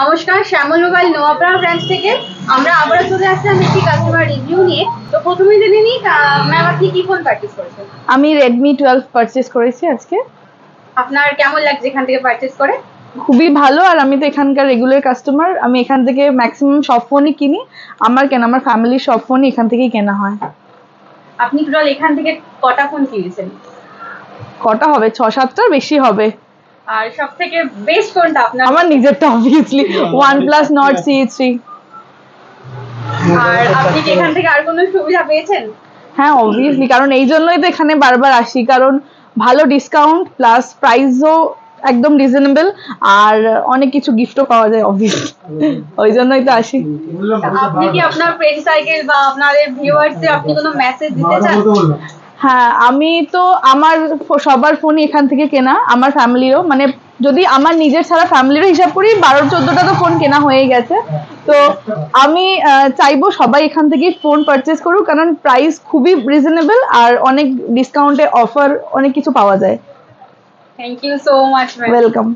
নমস্কার, শ্যামল mobile Noapara branch থেকে আমরা আবারও চলে আসলাম একটি কাস্টমার রিভিউ নিয়ে। তো প্রথমেই জেনে নিই ম্যাম, আপনি কি ফোন পারচেজ করেছেন? আমি Redmi 12 পারচেজ করেছি আজকে। আপনার কেমন লাগছে এখান থেকে পারচেজ করে? খুবই ভালো, আর আমি তো এখানকার রেগুলার কাস্টমার। আমি এখান থেকে ম্যাক্সিমাম সব ফোনই কিনি। আমার ফ্যামিলির সব ফোনই এখান থেকেই কেনা হয়। আপনি টোটাল এখান থেকে কটা ফোন কিনেছেন? কটা হবে? 6-7টার বেশি হবে। আর সব থেকে বেস্ট কোনটা আপনার? আমার নিজেরটা অবভিয়াসলি OnePlus Nord CE3। আর আপনি কি এখান থেকে আর কোনো সুবিধা পেয়েছেন? হ্যাঁ, অবভিয়াসলি, কারণ এই জন্যই তো এখানে বারবার আসি, কারণ ভালো ডিসকাউন্ট প্লাস প্রাইসও একদম রিজনেবল, আর অনেক কিছু গিফটও পাওয়া যায় অবভিয়াসলি। ওই জন্যই তো আসি। আপনি কি আপনার ফ্রেন্ড সার্কেল বা আপনাদের ভিউয়ার্সদের আপনি কোনো মেসেজ দিতে চান? হ্যাঁ, আমি তো আমার সবার ফোনই এখান থেকে কেনা, আমার ফ্যামিলিরও, মানে যদি আমার নিজের ছাড়া ফ্যামিলিরও হিসাব করি 12-14টা তো ফোন কেনা হয়ে গেছে। তো আমি চাইবো সবাই এখান থেকে ফোন পারচেজ করুক, কারণ প্রাইস খুবই রিজনেবল আর অনেক ডিসকাউন্টে অফার অনেক কিছু পাওয়া যায়। Thank you so much ma'am. Welcome.